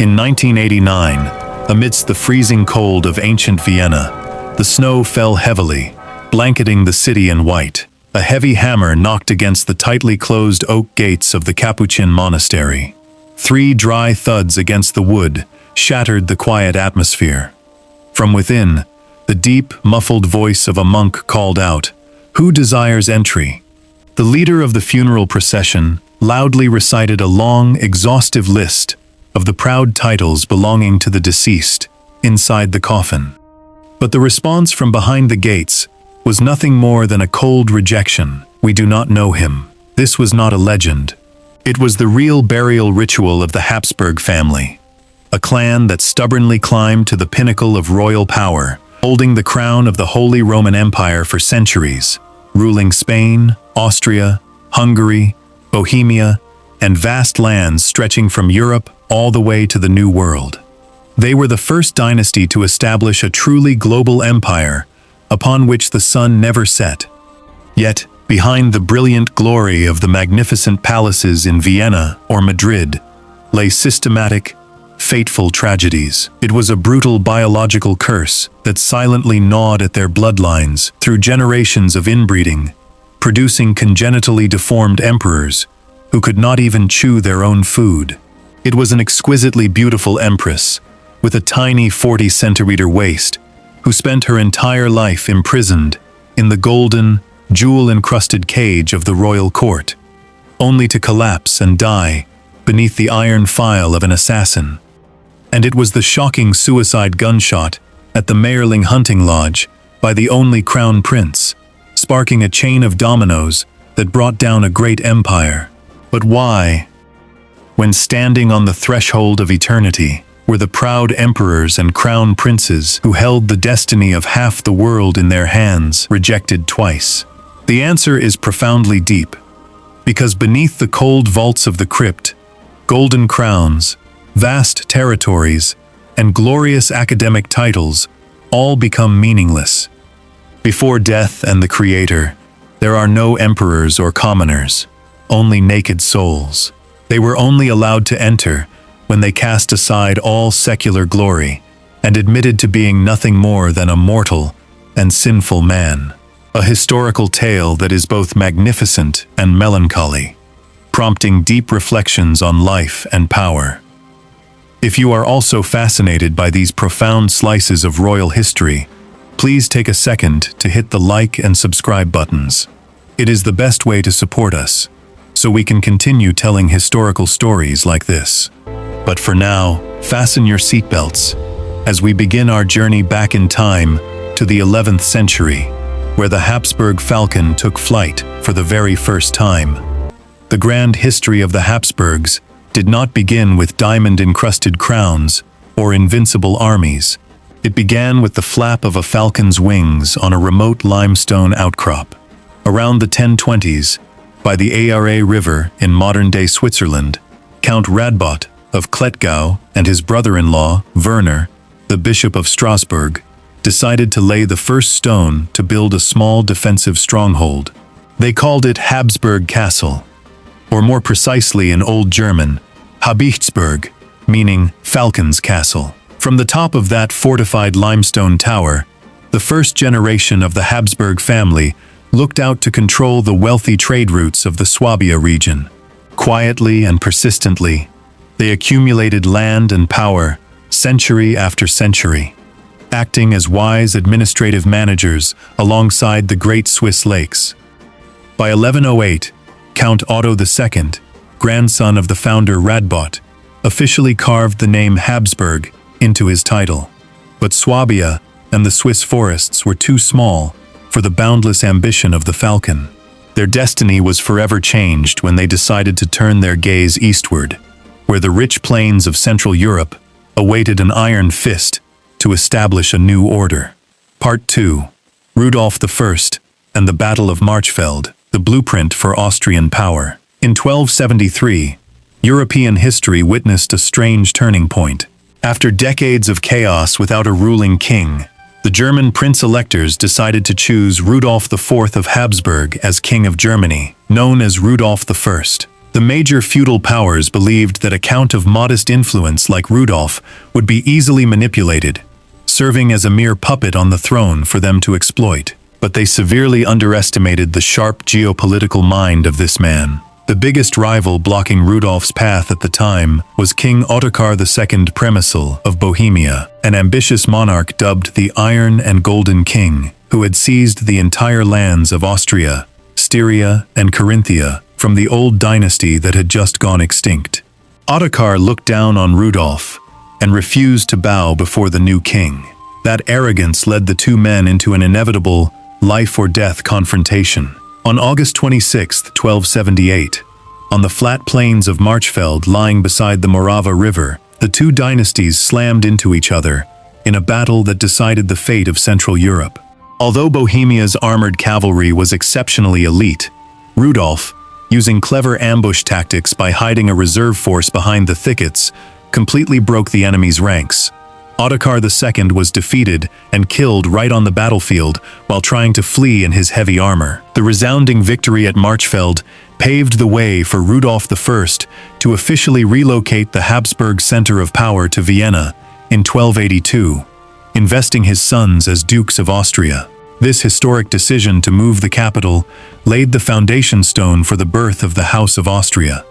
In 1989, amidst the freezing cold of ancient Vienna, the snow fell heavily, blanketing the city in white. A heavy hammer knocked against the tightly closed oak gates of the Capuchin monastery. 3 dry thuds against the wood shattered the quiet atmosphere. From within, the deep, muffled voice of a monk called out, "Who desires entry?" The leader of the funeral procession loudly recited a long, exhaustive list of the proud titles belonging to the deceased inside the coffin. But the response from behind the gates was nothing more than a cold rejection. "We do not know him." This was not a legend. It was the real burial ritual of the Habsburg family, a clan that stubbornly climbed to the pinnacle of royal power, holding the crown of the Holy Roman Empire for centuries, ruling Spain, Austria, Hungary, Bohemia, and vast lands stretching from Europe all the way to the New World. They were the first dynasty to establish a truly global empire upon which the sun never set. Yet, behind the brilliant glory of the magnificent palaces in Vienna or Madrid lay systematic, fateful tragedies. It was a brutal biological curse that silently gnawed at their bloodlines through generations of inbreeding, producing congenitally deformed emperors who could not even chew their own food. It was an exquisitely beautiful empress with a tiny 40-centimeter waist who spent her entire life imprisoned in the golden, jewel-encrusted cage of the royal court, only to collapse and die beneath the iron file of an assassin. And it was the shocking suicide gunshot at the Mayerling hunting lodge by the only crown prince, sparking a chain of dominoes that brought down a great empire. But why? When standing on the threshold of eternity were the proud emperors and crown princes who held the destiny of half the world in their hands, rejected twice. The answer is profoundly deep, because beneath the cold vaults of the crypt, golden crowns, vast territories, and glorious academic titles all become meaningless. Before death and the Creator, there are no emperors or commoners, only naked souls. They were only allowed to enter when they cast aside all secular glory and admitted to being nothing more than a mortal and sinful man. A historical tale that is both magnificent and melancholy, prompting deep reflections on life and power. If you are also fascinated by these profound slices of royal history, please take a second to hit the like and subscribe buttons. It is the best way to support us, so we can continue telling historical stories like this. But for now, fasten your seatbelts as we begin our journey back in time to the 11th century, where the Habsburg Falcon took flight for the very first time. The grand history of the Habsburgs did not begin with diamond-encrusted crowns or invincible armies. It began with the flap of a falcon's wings on a remote limestone outcrop. Around the 1020s, by the Aare River in modern-day Switzerland, Count Radbot of Klettgau and his brother-in-law, Werner, the Bishop of Strasbourg, decided to lay the first stone to build a small defensive stronghold. They called it Habsburg Castle, or more precisely in Old German, Habichtsburg, meaning Falcon's Castle. From the top of that fortified limestone tower, the first generation of the Habsburg family looked out to control the wealthy trade routes of the Swabia region. Quietly and persistently, they accumulated land and power century after century, acting as wise administrative managers alongside the great Swiss lakes. By 1108, Count Otto II, grandson of the founder Radbot, officially carved the name Habsburg into his title. But Swabia and the Swiss forests were too small for the boundless ambition of the Falcon. Their destiny was forever changed when they decided to turn their gaze eastward, where the rich plains of Central Europe awaited an iron fist to establish a new order. Part 2. Rudolf I and the Battle of Marchfeld, the blueprint for Austrian power. In 1273, European history witnessed a strange turning point. After decades of chaos without a ruling king, the German prince-electors decided to choose Rudolf IV of Habsburg as King of Germany, known as Rudolf I. The major feudal powers believed that a count of modest influence like Rudolf would be easily manipulated, serving as a mere puppet on the throne for them to exploit. But they severely underestimated the sharp geopolitical mind of this man. The biggest rival blocking Rudolf's path at the time was King Ottokar II Přemysl of Bohemia, an ambitious monarch dubbed the Iron and Golden King, who had seized the entire lands of Austria, Styria, and Carinthia from the old dynasty that had just gone extinct. Ottokar looked down on Rudolf and refused to bow before the new king. That arrogance led the two men into an inevitable life-or-death confrontation. On August 26, 1278, on the flat plains of Marchfeld lying beside the Morava River, the two dynasties slammed into each other in a battle that decided the fate of Central Europe. Although Bohemia's armored cavalry was exceptionally elite, Rudolf, using clever ambush tactics by hiding a reserve force behind the thickets, completely broke the enemy's ranks. Ottokar II was defeated and killed right on the battlefield while trying to flee in his heavy armor. The resounding victory at Marchfeld paved the way for Rudolf I to officially relocate the Habsburg center of power to Vienna in 1282, investing his sons as dukes of Austria. This historic decision to move the capital laid the foundation stone for the birth of the House of Austria,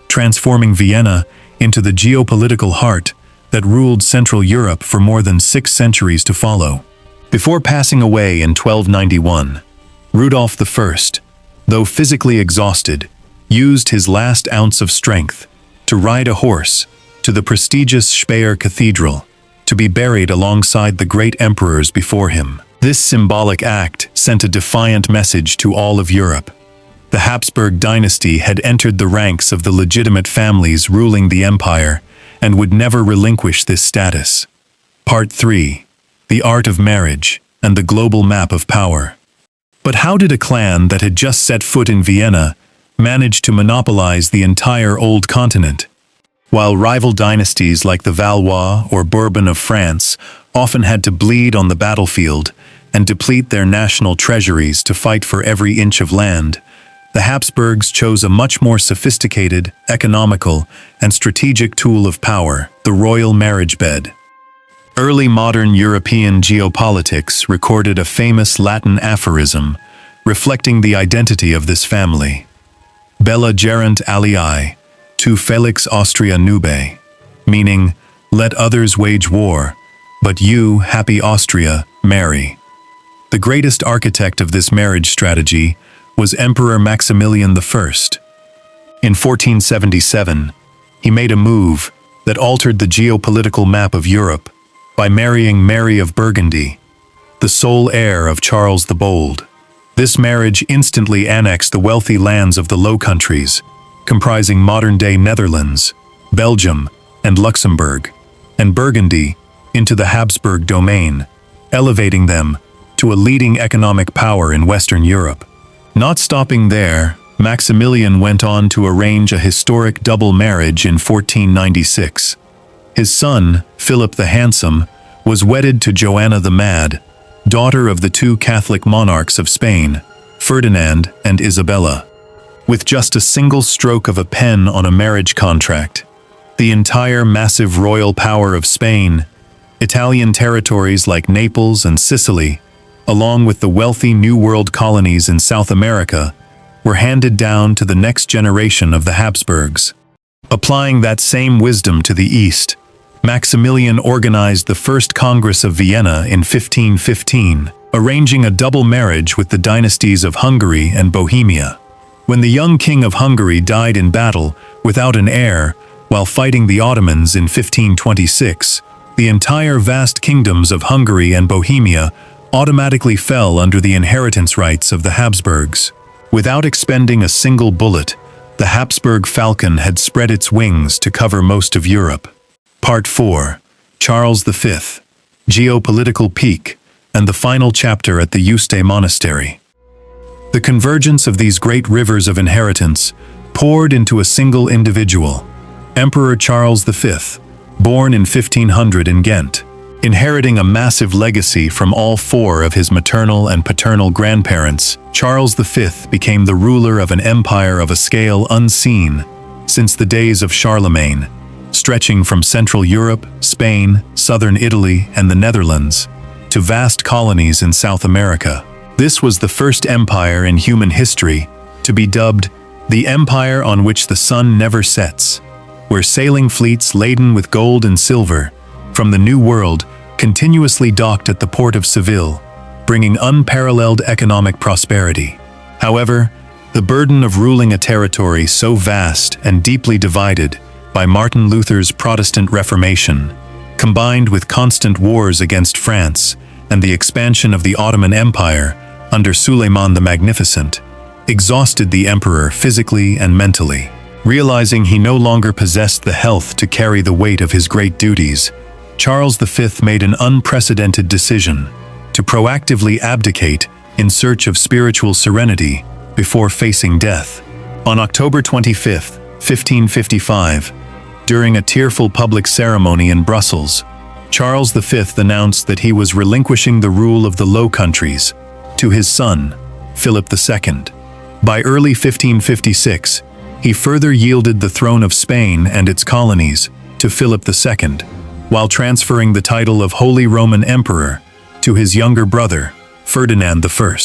transforming Vienna into the geopolitical heart that ruled Central Europe for more than 6 centuries to follow. Before passing away in 1291, Rudolf I, though physically exhausted, used his last ounce of strength to ride a horse to the prestigious Speyer Cathedral to be buried alongside the great emperors before him. This symbolic act sent a defiant message to all of Europe. The Habsburg dynasty had entered the ranks of the legitimate families ruling the empire and would never relinquish this status. Part 3. The Art of Marriage and the Global Map of Power. But how did a clan that had just set foot in Vienna manage to monopolize the entire old continent? While rival dynasties like the Valois or Bourbon of France often had to bleed on the battlefield and deplete their national treasuries to fight for every inch of land, the Habsburgs chose a much more sophisticated, economical, and strategic tool of power, the royal marriage bed. Early modern European geopolitics recorded a famous Latin aphorism reflecting the identity of this family. Bella gerunt alii, tu felix Austria nube, meaning, let others wage war, but you, happy Austria, marry. The greatest architect of this marriage strategy was Emperor Maximilian I. In 1477, he made a move that altered the geopolitical map of Europe by marrying Mary of Burgundy, the sole heir of Charles the Bold. This marriage instantly annexed the wealthy lands of the Low Countries, comprising modern-day Netherlands, Belgium, and Luxembourg, and Burgundy into the Habsburg domain, elevating them to a leading economic power in Western Europe. Not stopping there, Maximilian went on to arrange a historic double marriage in 1496. His son, Philip the Handsome, was wedded to Joanna the Mad, daughter of the two Catholic monarchs of Spain, Ferdinand and Isabella. With just a single stroke of a pen on a marriage contract, the entire massive royal power of Spain, Italian territories like Naples and Sicily, along with the wealthy New World colonies in South America, were handed down to the next generation of the Habsburgs. Applying that same wisdom to the East, Maximilian organized the First Congress of Vienna in 1515, arranging a double marriage with the dynasties of Hungary and Bohemia. When the young king of Hungary died in battle without an heir while fighting the Ottomans in 1526, the entire vast kingdoms of Hungary and Bohemia automatically fell under the inheritance rights of the Habsburgs. Without expending a single bullet, the Habsburg Falcon had spread its wings to cover most of Europe. Part 4. Charles V, Geopolitical Peak, and the final chapter at the Yuste Monastery. The convergence of these great rivers of inheritance poured into a single individual, Emperor Charles V, born in 1500 in Ghent. Inheriting a massive legacy from all four of his maternal and paternal grandparents, Charles V became the ruler of an empire of a scale unseen since the days of Charlemagne, stretching from Central Europe, Spain, southern Italy, and the Netherlands, to vast colonies in South America. This was the first empire in human history to be dubbed the Empire on which the sun never sets, where sailing fleets laden with gold and silver from the New World continuously docked at the port of Seville, bringing unparalleled economic prosperity. However, the burden of ruling a territory so vast and deeply divided by Martin Luther's Protestant Reformation, combined with constant wars against France and the expansion of the Ottoman Empire under Suleiman the Magnificent, exhausted the emperor physically and mentally. Realizing he no longer possessed the health to carry the weight of his great duties, Charles V made an unprecedented decision to proactively abdicate in search of spiritual serenity before facing death. On October 25, 1555, during a tearful public ceremony in Brussels, Charles V announced that he was relinquishing the rule of the Low Countries to his son, Philip II. By early 1556, he further yielded the throne of Spain and its colonies to Philip II, while transferring the title of Holy Roman Emperor to his younger brother, Ferdinand I.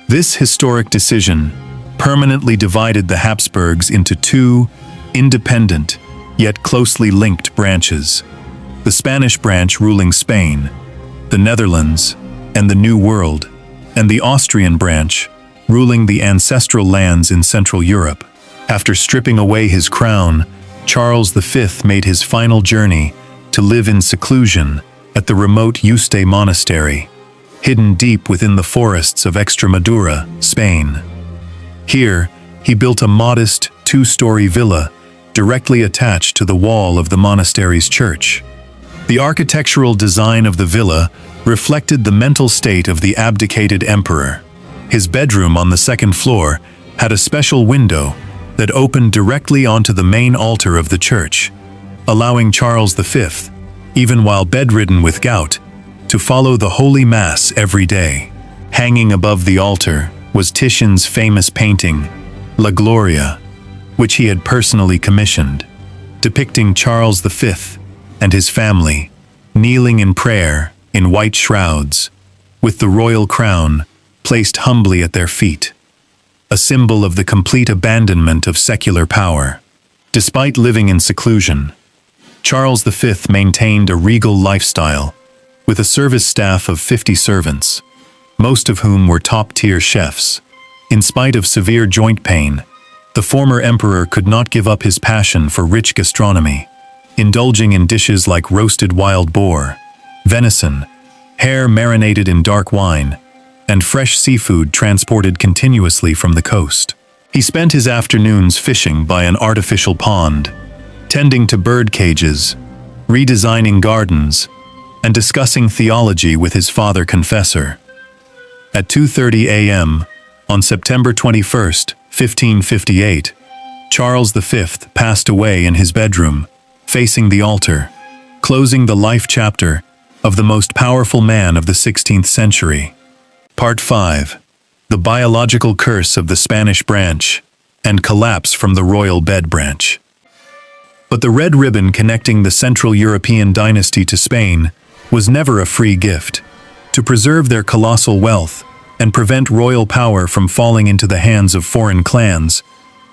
This historic decision permanently divided the Habsburgs into two independent, yet closely linked branches: the Spanish branch ruling Spain, the Netherlands, and the New World, and the Austrian branch ruling the ancestral lands in Central Europe. After stripping away his crown, Charles V made his final journey to live in seclusion at the remote Yuste monastery, hidden deep within the forests of Extremadura, Spain. Here, he built a modest two-story villa directly attached to the wall of the monastery's church. The architectural design of the villa reflected the mental state of the abdicated emperor. His bedroom on the second floor had a special window that opened directly onto the main altar of the church, allowing Charles V, even while bedridden with gout, to follow the Holy Mass every day. Hanging above the altar was Titian's famous painting, La Gloria, which he had personally commissioned, depicting Charles V and his family kneeling in prayer in white shrouds, with the royal crown placed humbly at their feet, a symbol of the complete abandonment of secular power. Despite living in seclusion, Charles V maintained a regal lifestyle, with a service staff of 50 servants, most of whom were top-tier chefs. In spite of severe joint pain, the former emperor could not give up his passion for rich gastronomy, indulging in dishes like roasted wild boar, venison, hare marinated in dark wine, and fresh seafood transported continuously from the coast. He spent his afternoons fishing by an artificial pond, tending to bird cages, redesigning gardens, and discussing theology with his father confessor. At 2:30 a.m. on September 21, 1558, Charles V passed away in his bedroom, facing the altar, closing the life chapter of the most powerful man of the 16th century. Part 5. The biological curse of the Spanish branch and collapse from the royal bed branch. But the red ribbon connecting the Central European dynasty to Spain was never a free gift. To preserve their colossal wealth and prevent royal power from falling into the hands of foreign clans,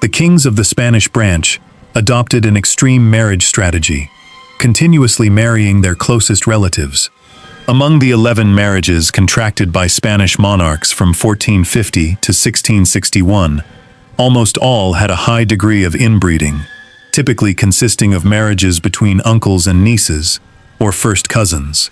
the kings of the Spanish branch adopted an extreme marriage strategy, continuously marrying their closest relatives. Among the 11 marriages contracted by Spanish monarchs from 1450 to 1661, almost all had a high degree of inbreeding, typically consisting of marriages between uncles and nieces, or first cousins.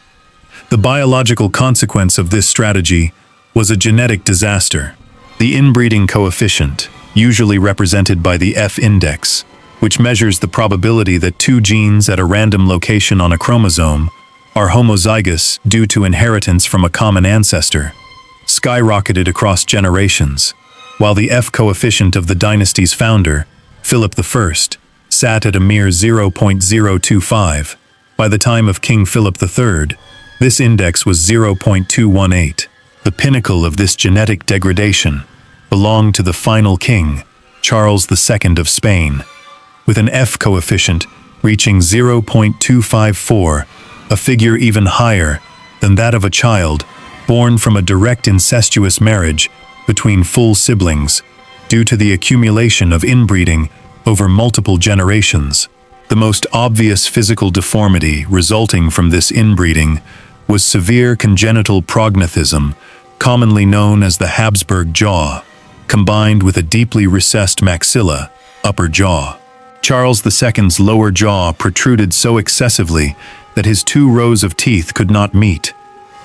The biological consequence of this strategy was a genetic disaster. The inbreeding coefficient, usually represented by the F index, which measures the probability that two genes at a random location on a chromosome are homozygous due to inheritance from a common ancestor, skyrocketed across generations, while the F coefficient of the dynasty's founder, Philip I, sat at a mere 0.025. By the time of King Philip III, This index was 0.218. The pinnacle of this genetic degradation belonged to the final king, Charles II of Spain, with an F coefficient reaching 0.254, a figure even higher than that of a child born from a direct incestuous marriage between full siblings due to the accumulation of inbreeding over multiple generations. The most obvious physical deformity resulting from this inbreeding was severe congenital prognathism, commonly known as the Habsburg jaw, combined with a deeply recessed maxilla, upper jaw. Charles II's lower jaw protruded so excessively that his 2 rows of teeth could not meet,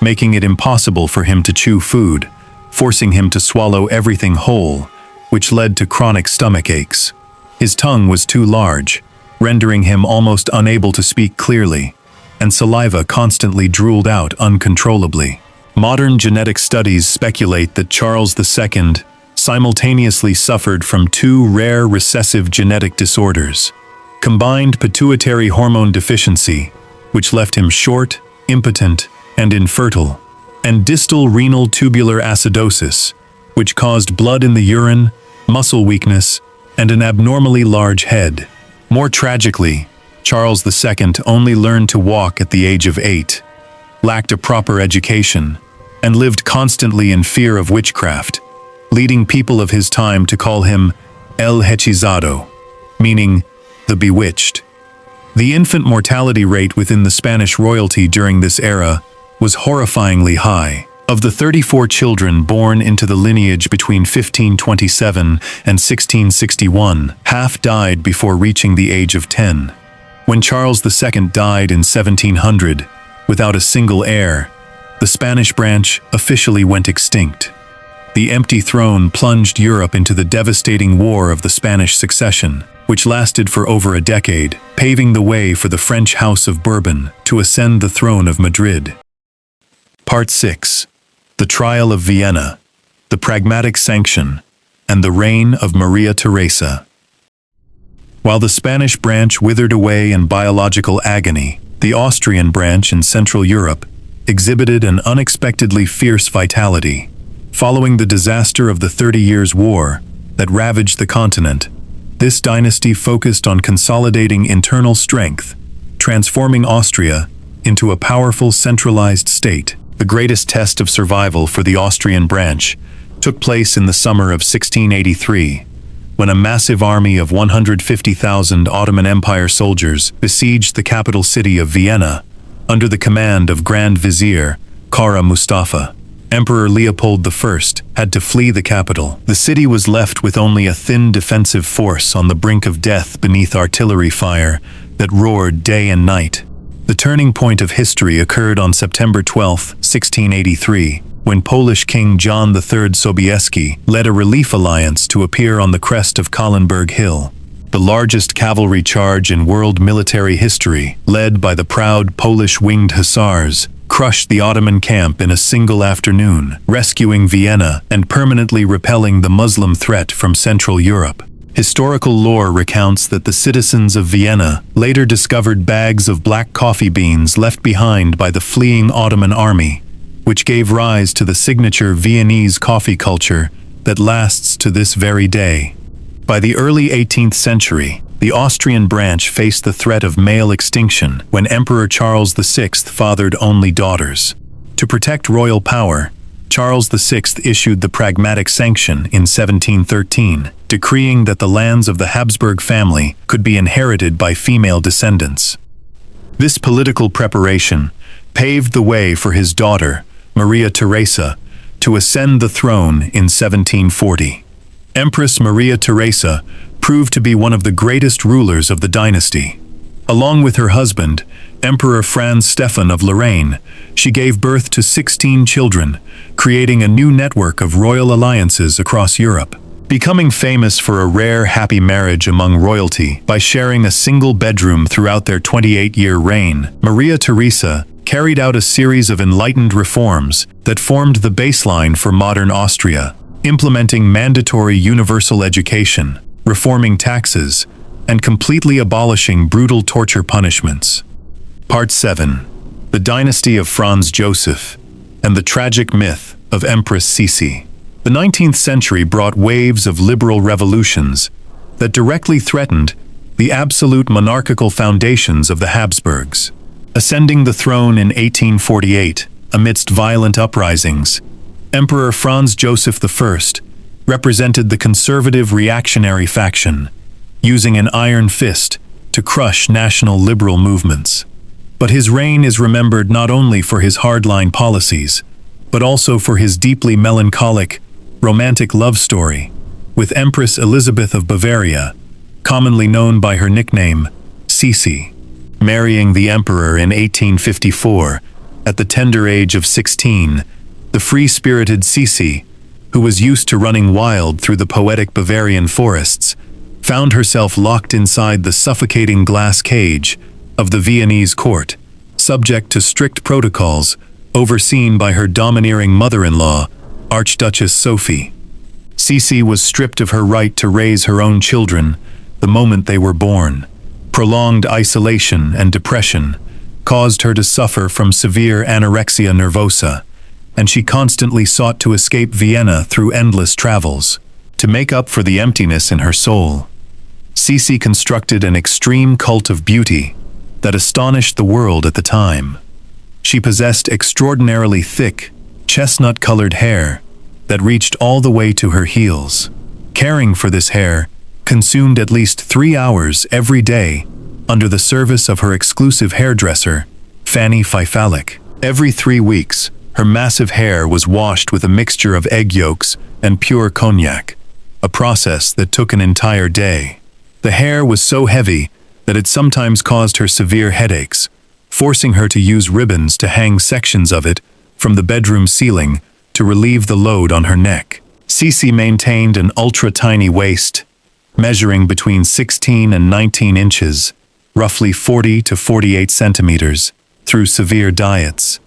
making it impossible for him to chew food, forcing him to swallow everything whole, which led to chronic stomach aches. His tongue was too large, rendering him almost unable to speak clearly, and saliva constantly drooled out uncontrollably. Modern genetic studies speculate that Charles II simultaneously suffered from 2 rare recessive genetic disorders: combined pituitary hormone deficiency, which left him short, impotent, and infertile, and distal renal tubular acidosis, which caused blood in the urine, muscle weakness, and an abnormally large head. More tragically, Charles II only learned to walk at the age of 8, lacked a proper education, and lived constantly in fear of witchcraft, leading people of his time to call him El Hechizado, meaning the bewitched. The infant mortality rate within the Spanish royalty during this era was horrifyingly high. Of the 34 children born into the lineage between 1527 and 1661, half died before reaching the age of 10. When Charles II died in 1700, without a single heir, the Spanish branch officially went extinct. The empty throne plunged Europe into the devastating War of the Spanish Succession, which lasted for over a decade, paving the way for the French House of Bourbon to ascend the throne of Madrid. Part 6. The Trial of Vienna, the Pragmatic Sanction, and the Reign of Maria Theresa. While the Spanish branch withered away in biological agony, the Austrian branch in Central Europe exhibited an unexpectedly fierce vitality. Following the disaster of the 30 Years' War that ravaged the continent, this dynasty focused on consolidating internal strength, transforming Austria into a powerful centralized state. The greatest test of survival for the Austrian branch took place in the summer of 1683, when a massive army of 150,000 Ottoman Empire soldiers besieged the capital city of Vienna under the command of Grand Vizier Kara Mustafa. Emperor Leopold I had to flee the capital. The city was left with only a thin defensive force on the brink of death beneath artillery fire that roared day and night. The turning point of history occurred on September 12, 1683, when Polish King John III Sobieski led a relief alliance to appear on the crest of Kahlenberg Hill. The largest cavalry charge in world military history, led by the proud Polish winged hussars, crushed the Ottoman camp in a single afternoon, rescuing Vienna and permanently repelling the Muslim threat from Central Europe. Historical lore recounts that the citizens of Vienna later discovered bags of black coffee beans left behind by the fleeing Ottoman army, which gave rise to the signature Viennese coffee culture that lasts to this very day. By the early 18th century, the Austrian branch faced the threat of male extinction when Emperor Charles VI fathered only daughters. To protect royal power, Charles VI issued the Pragmatic Sanction in 1713, decreeing that the lands of the Habsburg family could be inherited by female descendants. This political preparation paved the way for his daughter, Maria Theresa, to ascend the throne in 1740. Empress Maria Theresa proved to be one of the greatest rulers of the dynasty. Along with her husband, Emperor Franz of Lorraine, she gave birth to 16 children, creating a new network of royal alliances across Europe. Becoming famous for a rare happy marriage among royalty by sharing a single bedroom throughout their 28-year reign, Maria Theresa carried out a series of enlightened reforms that formed the baseline for modern Austria, implementing mandatory universal education, reforming taxes, and completely abolishing brutal torture punishments. Part 7. the dynasty of Franz Joseph, and the tragic myth of Empress Sisi. The 19th century brought waves of liberal revolutions that directly threatened the absolute monarchical foundations of the Habsburgs. Ascending the throne in 1848, amidst violent uprisings, Emperor Franz Joseph I represented the conservative reactionary faction, using an iron fist to crush national liberal movements. But his reign is remembered not only for his hardline policies, but also for his deeply melancholic, romantic love story with Empress Elizabeth of Bavaria, commonly known by her nickname, Sisi. Marrying the emperor in 1854, at the tender age of 16, the free-spirited Sisi, who was used to running wild through the poetic Bavarian forests, found herself locked inside the suffocating glass cage of the Viennese court, subject to strict protocols overseen by her domineering mother-in-law, Archduchess Sophie. Sisi was stripped of her right to raise her own children the moment they were born. Prolonged isolation and depression caused her to suffer from severe anorexia nervosa, and she constantly sought to escape Vienna through endless travels. To make up for the emptiness in her soul, Sisi constructed an extreme cult of beauty that astonished the world at the time. She possessed extraordinarily thick, chestnut-colored hair that reached all the way to her heels. Caring for this hair consumed at least 3 hours every day under the service of her exclusive hairdresser, Fanny Pfeifalik. Every 3 weeks, her massive hair was washed with a mixture of egg yolks and pure cognac, a process that took an entire day. The hair was so heavy that it sometimes caused her severe headaches, forcing her to use ribbons to hang sections of it from the bedroom ceiling to relieve the load on her neck. Sisi maintained an ultra-tiny waist, measuring between 16 and 19 inches, roughly 40 to 48 centimeters, through severe diets.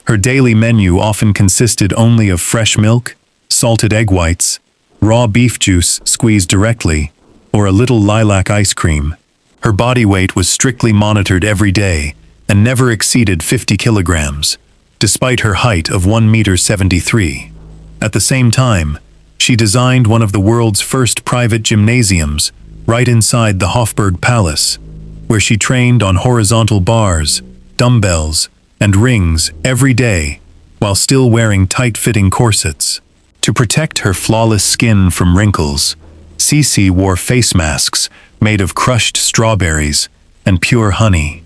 Her daily menu often consisted only of fresh milk, salted egg whites, raw beef juice squeezed directly, or a little lilac ice cream. Her body weight was strictly monitored every day and never exceeded 50 kilograms, despite her height of 1.73 meters. At the same time, she designed one of the world's first private gymnasiums right inside the Hofburg Palace, where she trained on horizontal bars, dumbbells, and rings every day while still wearing tight-fitting corsets. To protect her flawless skin from wrinkles, Sisi wore face masks made of crushed strawberries and pure honey,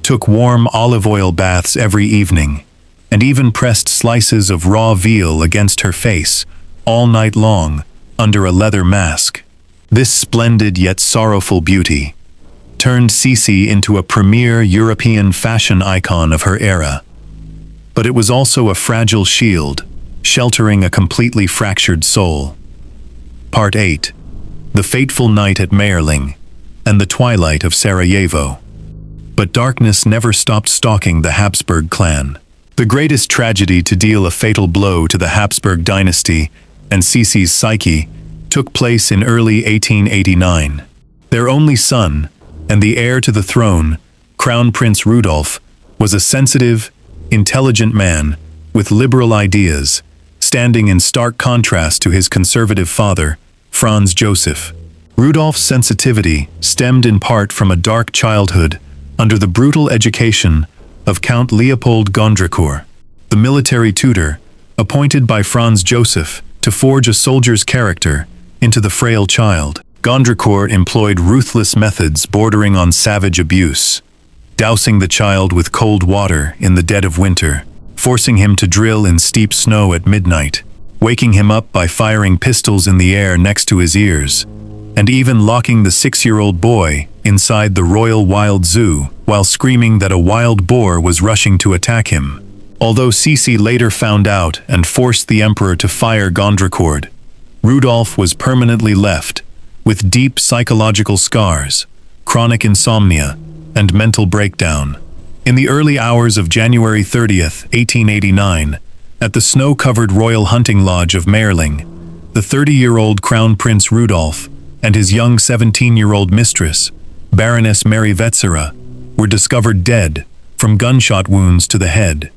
took warm olive oil baths every evening, and even pressed slices of raw veal against her face all night long under a leather mask. This splendid yet sorrowful beauty turned Sisi into a premier European fashion icon of her era. But it was also a fragile shield, sheltering a completely fractured soul. Part 8. The Fateful Night at Mayerling and the Twilight of Sarajevo. But darkness never stopped stalking the Habsburg clan. The greatest tragedy to deal a fatal blow to the Habsburg dynasty and Sisi's psyche took place in early 1889. Their only son, and the heir to the throne, Crown Prince Rudolf, was a sensitive, intelligent man with liberal ideas, standing in stark contrast to his conservative father, Franz Joseph. Rudolf's sensitivity stemmed in part from a dark childhood under the brutal education of Count Leopold Gondricourt, the military tutor appointed by Franz Joseph to forge a soldier's character into the frail child. Gondricourt employed ruthless methods bordering on savage abuse, dousing the child with cold water in the dead of winter, forcing him to drill in steep snow at midnight, waking him up by firing pistols in the air next to his ears, and even locking the 6-year-old boy inside the Royal Wild Zoo while screaming that a wild boar was rushing to attack him. Although Sisi later found out and forced the emperor to fire Gondricourt, Rudolf was permanently left with deep psychological scars, chronic insomnia, and mental breakdown. In the early hours of January 30th, 1889, at the snow-covered royal hunting lodge of Mayerling, the 30-year-old Crown Prince Rudolf and his young 17-year-old mistress, Baroness Mary Wetzera, were discovered dead from gunshot wounds to the head.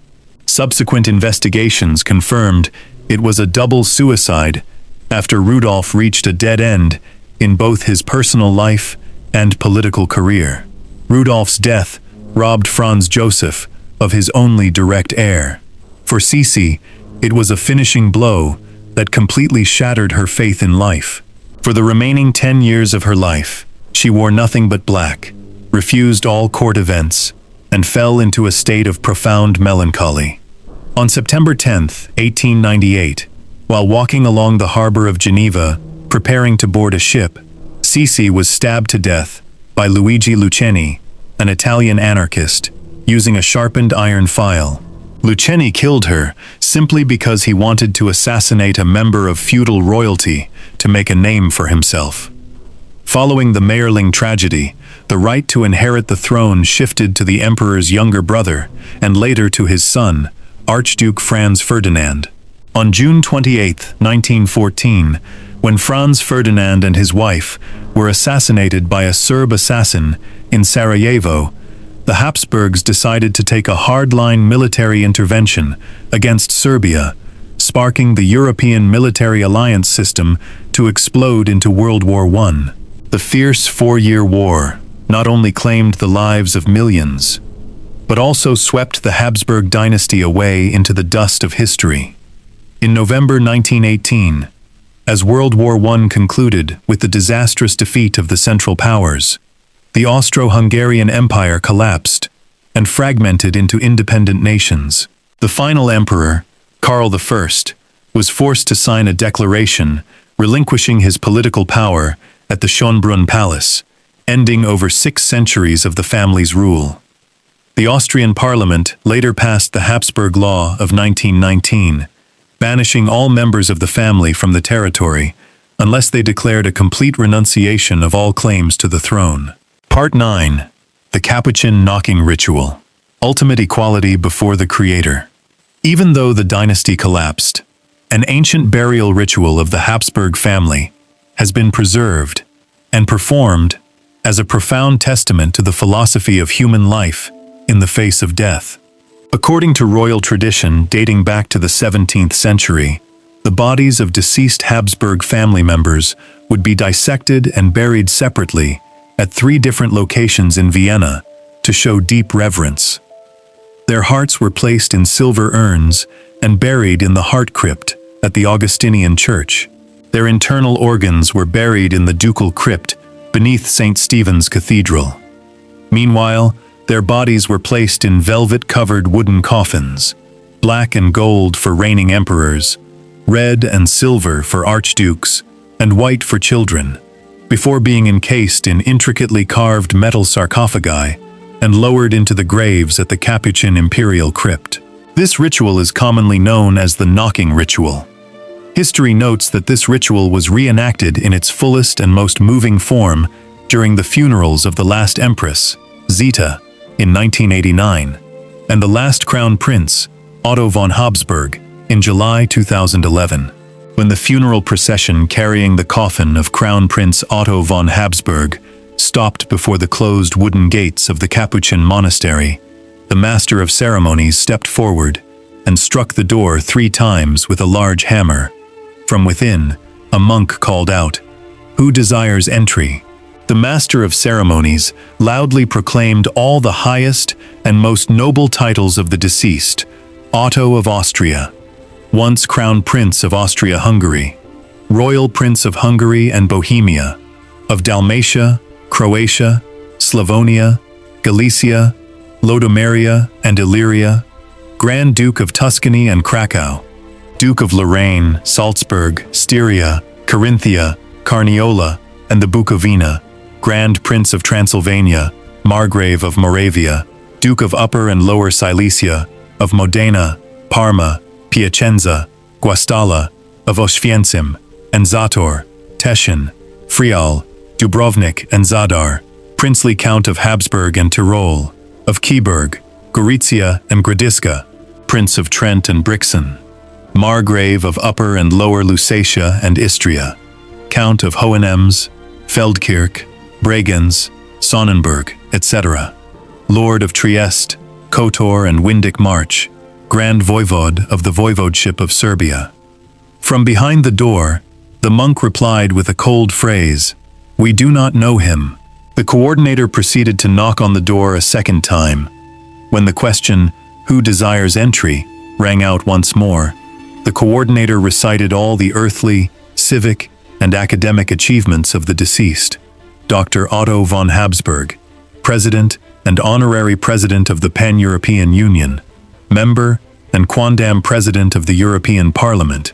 Subsequent investigations confirmed it was a double suicide after Rudolf reached a dead end in both his personal life and political career. Rudolf's death robbed Franz Joseph of his only direct heir. For Sisi, it was a finishing blow that completely shattered her faith in life. For the remaining 10 years of her life, she wore nothing but black, refused all court events, and fell into a state of profound melancholy. On September 10, 1898, while walking along the harbor of Geneva, preparing to board a ship, Sisi was stabbed to death by Luigi Lucchini, an Italian anarchist, using a sharpened iron file. Lucchini killed her simply because he wanted to assassinate a member of feudal royalty to make a name for himself. Following the Mayerling tragedy, the right to inherit the throne shifted to the emperor's younger brother, and later to his son, Archduke Franz Ferdinand. On June 28, 1914, when Franz Ferdinand and his wife were assassinated by a Serb assassin in Sarajevo, the Habsburgs decided to take a hardline military intervention against Serbia, sparking the European military alliance system to explode into World War I. The fierce four-year war not only claimed the lives of millions, but also swept the Habsburg dynasty away into the dust of history. In November 1918, as World War I concluded with the disastrous defeat of the Central Powers, the Austro-Hungarian Empire collapsed and fragmented into independent nations. The final emperor, Karl I, was forced to sign a declaration relinquishing his political power at the Schönbrunn Palace, ending over 6 centuries of the family's rule. The Austrian parliament later passed the Habsburg Law of 1919, banishing all members of the family from the territory unless they declared a complete renunciation of all claims to the throne. Part 9. The Capuchin Knocking Ritual. Ultimate equality before the Creator. Even though the dynasty collapsed, an ancient burial ritual of the Habsburg family has been preserved and performed as a profound testament to the philosophy of human life in the face of death. According to royal tradition dating back to the 17th century, the bodies of deceased Habsburg family members would be dissected and buried separately at 3 different locations in Vienna to show deep reverence. Their hearts were placed in silver urns and buried in the heart crypt at the Augustinian church. Their internal organs were buried in the ducal crypt beneath St. Stephen's Cathedral. Meanwhile, their bodies were placed in velvet-covered wooden coffins, black and gold for reigning emperors, red and silver for archdukes, and white for children, before being encased in intricately carved metal sarcophagi and lowered into the graves at the Capuchin imperial crypt. This ritual is commonly known as the knocking ritual. History notes that this ritual was reenacted in its fullest and most moving form during the funerals of the last Empress, Zita, in 1989, and the last Crown Prince, Otto von Habsburg, in July 2011. When the funeral procession carrying the coffin of Crown Prince Otto von Habsburg stopped before the closed wooden gates of the Capuchin monastery, the master of ceremonies stepped forward and struck the door 3 times with a large hammer. From within, a monk called out, "Who desires entry?" The master of ceremonies loudly proclaimed all the highest and most noble titles of the deceased: Otto of Austria, once Crown Prince of Austria-Hungary, Royal Prince of Hungary and Bohemia, of Dalmatia, Croatia, Slavonia, Galicia, Lodomeria and Illyria, Grand Duke of Tuscany and Krakow, Duke of Lorraine, Salzburg, Styria, Carinthia, Carniola, and the Bukovina, Grand Prince of Transylvania, Margrave of Moravia, Duke of Upper and Lower Silesia, of Modena, Parma, Piacenza, Guastalla, of Oświęcim, and Zator, Teschen, Friaul, Dubrovnik and Zadar, Princely Count of Habsburg and Tyrol, of Kieburg, Gorizia and Gradiska, Prince of Trent and Brixen, Margrave of Upper and Lower Lusatia and Istria, Count of Hohenems, Feldkirch, Bregenz, Sonnenberg, etc., Lord of Trieste, Kotor and Windic March, Grand Voivode of the Voivodeship of Serbia. From behind the door, the monk replied with a cold phrase, "We do not know him." The coordinator proceeded to knock on the door a second time. When the question, "Who desires entry?" rang out once more, the coordinator recited all the earthly, civic, and academic achievements of the deceased. Dr. Otto von Habsburg, President and Honorary President of the Pan-European Union, Member and Quondam President of the European Parliament,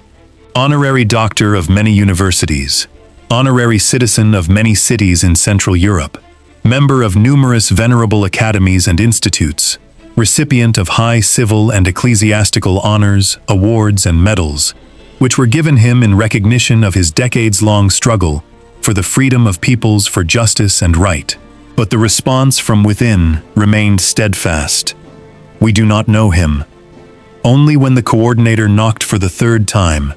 Honorary Doctor of many universities, Honorary Citizen of many cities in Central Europe, Member of numerous venerable academies and institutes, recipient of high civil and ecclesiastical honors, awards, and medals, which were given him in recognition of his decades-long struggle for the freedom of peoples for justice and right. But the response from within remained steadfast. We do not know him. Only when the coordinator knocked for the third time,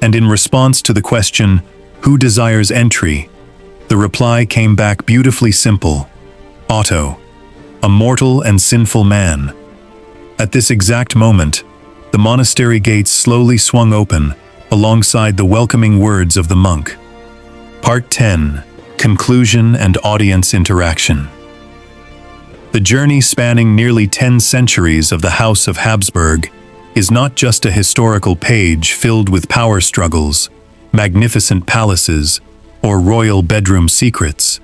and in response to the question, "Who desires entry?" the reply came back beautifully simple. Otto, a mortal and sinful man. At this exact moment, the monastery gates slowly swung open, alongside the welcoming words of the monk. Part 10. Conclusion and Audience Interaction. The journey spanning nearly 10 centuries of the House of Habsburg is not just a historical page filled with power struggles, magnificent palaces, or royal bedroom secrets.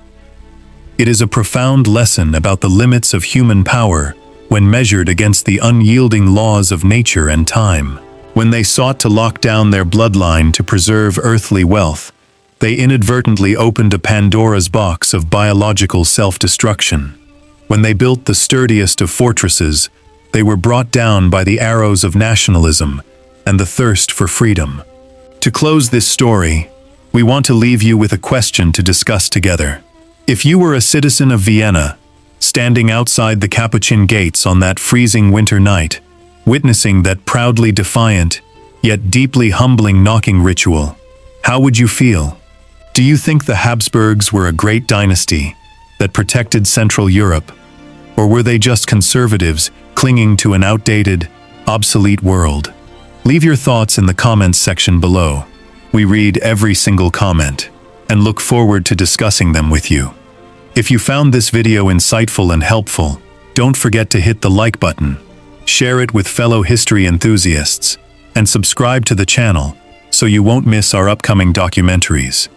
It is a profound lesson about the limits of human power when measured against the unyielding laws of nature and time. When they sought to lock down their bloodline to preserve earthly wealth, they inadvertently opened a Pandora's box of biological self-destruction. When they built the sturdiest of fortresses, they were brought down by the arrows of nationalism and the thirst for freedom. To close this story, we want to leave you with a question to discuss together. If you were a citizen of Vienna, standing outside the Capuchin gates on that freezing winter night, witnessing that proudly defiant, yet deeply humbling knocking ritual, how would you feel? Do you think the Habsburgs were a great dynasty that protected Central Europe? Or were they just conservatives clinging to an outdated, obsolete world? Leave your thoughts in the comments section below. We read every single comment and look forward to discussing them with you. If you found this video insightful and helpful, don't forget to hit the like button, share it with fellow history enthusiasts, and subscribe to the channel so you won't miss our upcoming documentaries.